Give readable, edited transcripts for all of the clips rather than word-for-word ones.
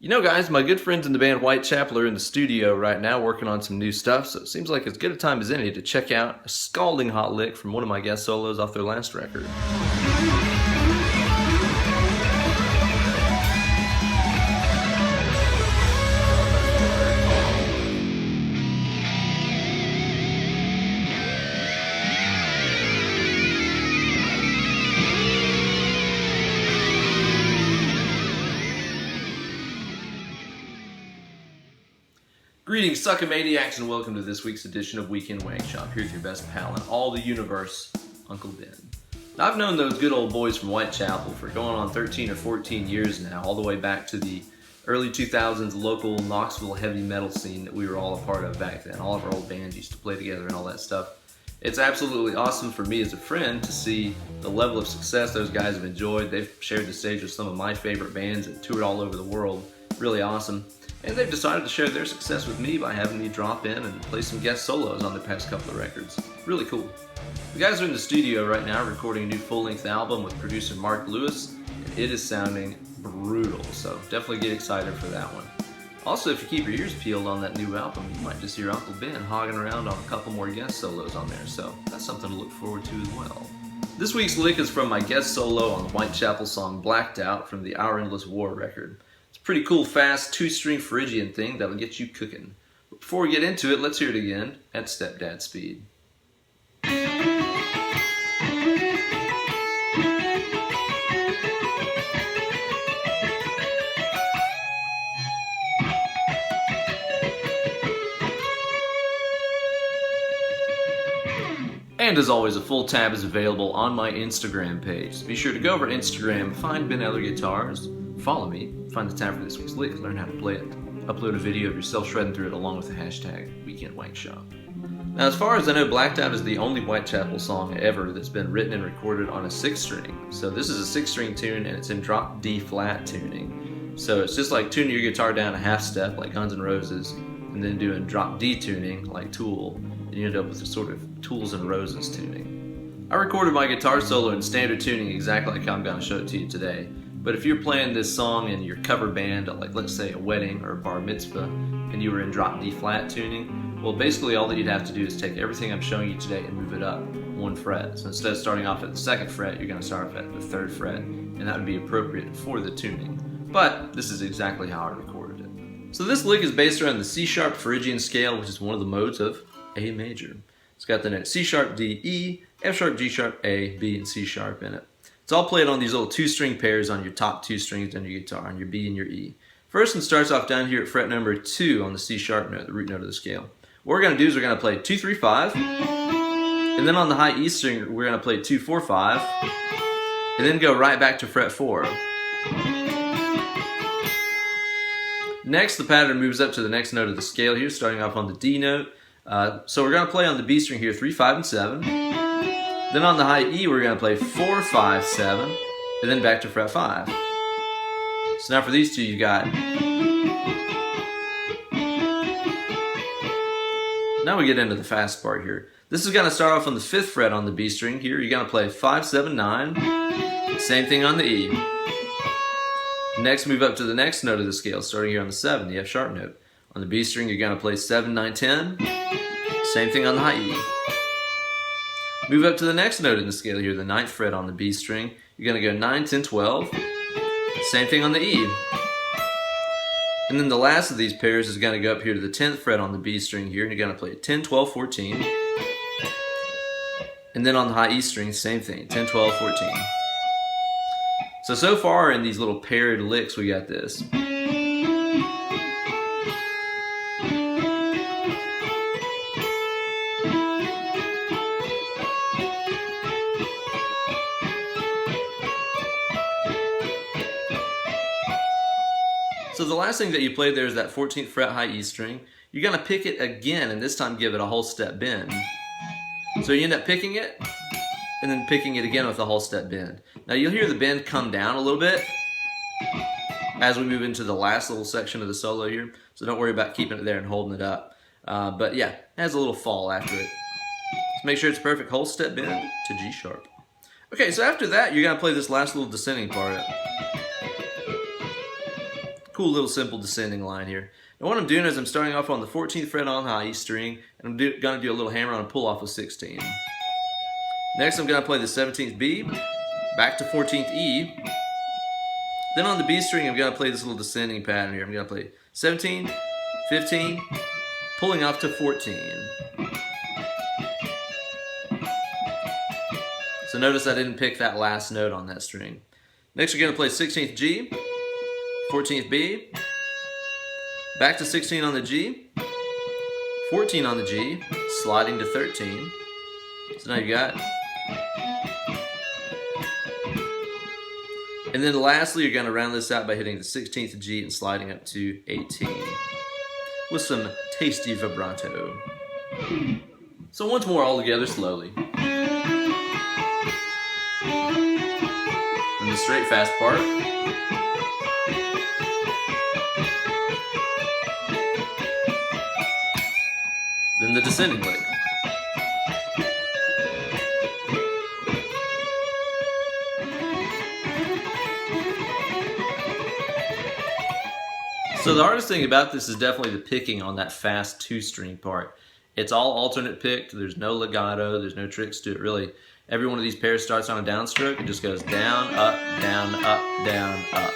You know, guys, my good friends in the band Whitechapel are in the studio right now working on some new stuff, so it seems like as good a time as any to check out a scalding hot lick from one of my guest solos off their last record. Greetings, Suckamaniacs, and welcome to this week's edition of Weekend Wankshop. Here's your best pal in all the universe, Uncle Ben. Now, I've known those good old boys from Whitechapel for going on 13 or 14 years now, all the way back to the early 2000s local Knoxville heavy metal scene that we were all a part of back then. All of our old bands used to play together and all that stuff. It's absolutely awesome for me as a friend to see the level of success those guys have enjoyed. They've shared the stage with some of my favorite bands and toured all over the world. Really awesome. And they've decided to share their success with me by having me drop in and play some guest solos on their past couple of records. Really cool. The guys are in the studio right now recording a new full-length album with producer Mark Lewis, and it is sounding brutal, so definitely get excited for that one. Also, if you keep your ears peeled on that new album, you might just hear Uncle Ben hogging around on a couple more guest solos on there, so that's something to look forward to as well. This week's lick is from my guest solo on the Whitechapel song Blacked Out from the Our Endless War record. It's a pretty cool, fast, two-string Phrygian thing that'll get you cooking. But before we get into it, let's hear it again at stepdad speed. And as always, a full tab is available on my Instagram page. So be sure to go over to Instagram, find BenEllerGuitars, follow me, find the tab for this week's lick, learn how to play it, upload a video of yourself shredding through it along with the hashtag #WeekendWankshop. Now, as far as I know, Blacked Out is the only Whitechapel song ever that's been written and recorded on a 6-string. So this is a 6-string tune and it's in drop D flat tuning. So it's just like tuning your guitar down a half step like Guns N' Roses and then doing drop D tuning like Tool, and you end up with a sort of Tools and Roses tuning. I recorded my guitar solo in standard tuning exactly like I'm going to show it to you today. But if you're playing this song in your cover band, like let's say a wedding or a bar mitzvah, and you were in drop D flat tuning, well, basically all that you'd have to do is take everything I'm showing you today and move it up 1 fret. So instead of starting off at the 2nd fret, you're going to start off at the 3rd fret, and that would be appropriate for the tuning. But this is exactly how I recorded it. So this lick is based around the C-sharp Phrygian scale, which is one of the modes of A major. It's got the notes C-sharp, D, E, F-sharp, G-sharp, A, B, and C-sharp in it. It's all played on these little 2-string pairs on your top 2 strings on your guitar, on your B and your E. First one starts off down here at fret number 2 on the C-sharp note, the root note of the scale. What we're going to do is we're going to play 2, 3, 5, and then on the high E string we're going to play 2, 4, 5, and then go right back to fret 4. Next, the pattern moves up to the next note of the scale here, starting off on the D note. So we're going to play on the B string here 3, 5, and 7. Then on the high E we're going to play 4, 5, 7, and then back to fret 5. So now for these two you got... Now we get into the fast part here. This is going to start off on the 5th fret on the B string here. You're going to play 5, 7, 9. Same thing on the E. Next, move up to the next note of the scale, starting here on the 7, the F sharp note. On the B string, you're going to play 7, 9, 10. Same thing on the high E. Move up to the next note in the scale here, the 9th fret on the B string. You're going to go 9, 10, 12. Same thing on the E. And then the last of these pairs is going to go up here to the 10th fret on the B string here, and you're going to play 10, 12, 14. And then on the high E string, same thing, 10, 12, 14. So far in these little paired licks, we got this. So the last thing that you played there is that 14th fret high E string. You're going to pick it again and this time give it a whole step bend. So you end up picking it and then picking it again with a whole step bend. Now you'll hear the bend come down a little bit as we move into the last little section of the solo here. So don't worry about keeping it there and holding it up. But yeah, it has a little fall after it. So make sure it's perfect whole step bend to G sharp. Okay, so after that you're going to play this last little descending part. cool little simple descending line here. And what I'm doing is I'm starting off on the 14th fret on the high E string, and I'm going to do a little hammer on a pull off of 16. Next I'm going to play the 17th B, back to 14th E. Then on the B string I'm going to play this little descending pattern here. I'm going to play 17, 15, pulling off to 14. So notice I didn't pick that last note on that string. Next we're going to play 16th G, 14th B, back to 16 on the G, 14 on the G, sliding to 13. So now you got. And then lastly, you're going to round this out by hitting the 16th G and sliding up to 18 with some tasty vibrato. So once more all together slowly. And the straight fast part. Then the descending lick. So the hardest thing about this is definitely the picking on that fast 2-string part. It's all alternate picked, there's no legato, there's no tricks to it really. Every one of these pairs starts on a downstroke, it just goes down, up, down, up, down, up.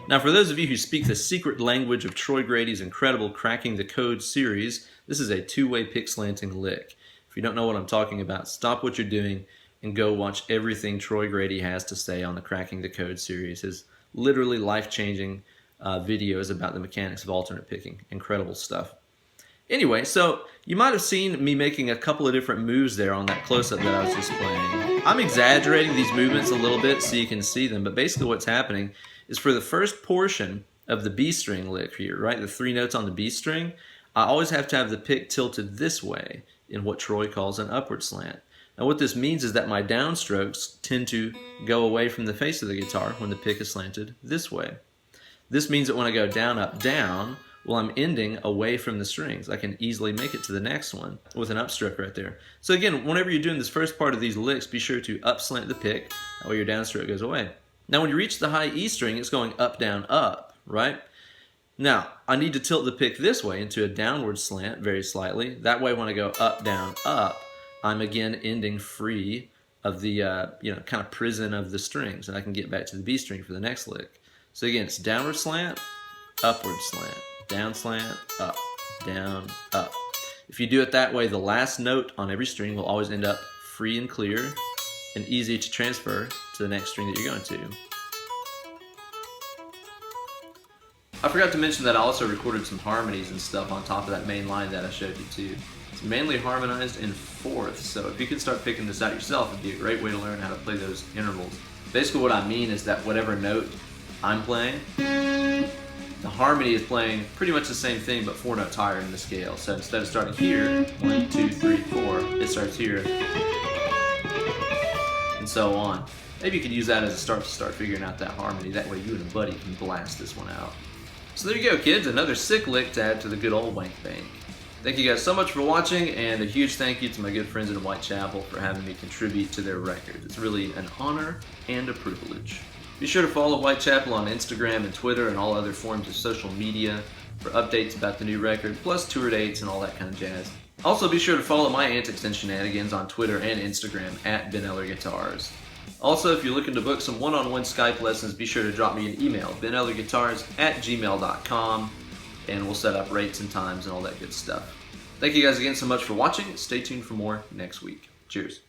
Now for those of you who speak the secret language of Troy Grady's incredible Cracking the Code series, this is a 2-way pick slanting lick. If you don't know what I'm talking about, stop what you're doing and go watch everything Troy Grady has to say on the Cracking the Code series. His literally life-changing videos about the mechanics of alternate picking. Incredible stuff. Anyway, so you might have seen me making a couple of different moves there on that close-up that I was just playing. I'm exaggerating these movements a little bit so you can see them, but basically what's happening is for the first portion of the B string lick here, right, the 3 notes on the B string, I always have to have the pick tilted this way in what Troy calls an upward slant. Now what this means is that my downstrokes tend to go away from the face of the guitar when the pick is slanted this way. This means that when I go down, up, down, well, I'm ending away from the strings. I can easily make it to the next one with an upstroke right there. So again, whenever you're doing this first part of these licks, be sure to up slant the pick, that way your downstroke goes away. Now when you reach the high E string, it's going up, down, up, right? Now, I need to tilt the pick this way into a downward slant very slightly. That way when I go up, down, up, I'm again ending free of the kind of prison of the strings, and I can get back to the B string for the next lick. So again, it's downward slant, upward slant, down slant, up, down, up. If you do it that way, the last note on every string will always end up free and clear and easy to transfer to the next string that you're going to. I forgot to mention that I also recorded some harmonies and stuff on top of that main line that I showed you too. It's mainly harmonized in fourths, so if you could start picking this out yourself, it'd be a great way to learn how to play those intervals. Basically what I mean is that whatever note I'm playing, the harmony is playing pretty much the same thing but 4 notes higher in the scale. So instead of starting here, 1, 2, 3, 4, it starts here, and so on. Maybe you could use that as a start to start figuring out that harmony. That way you and a buddy can blast this one out. So there you go, kids, another sick lick to add to the good old Wank Bank. Thank you guys so much for watching, and a huge thank you to my good friends in Whitechapel for having me contribute to their records. It's really an honor and a privilege. Be sure to follow Whitechapel on Instagram and Twitter and all other forms of social media for updates about the new record, plus tour dates and all that kind of jazz. Also be sure to follow my antics and shenanigans on Twitter and Instagram at BenEllerGuitars. Also, if you're looking to book some one-on-one Skype lessons, be sure to drop me an email, BenEllerGuitars@gmail.com, and we'll set up rates and times and all that good stuff. Thank you guys again so much for watching. Stay tuned for more next week. Cheers.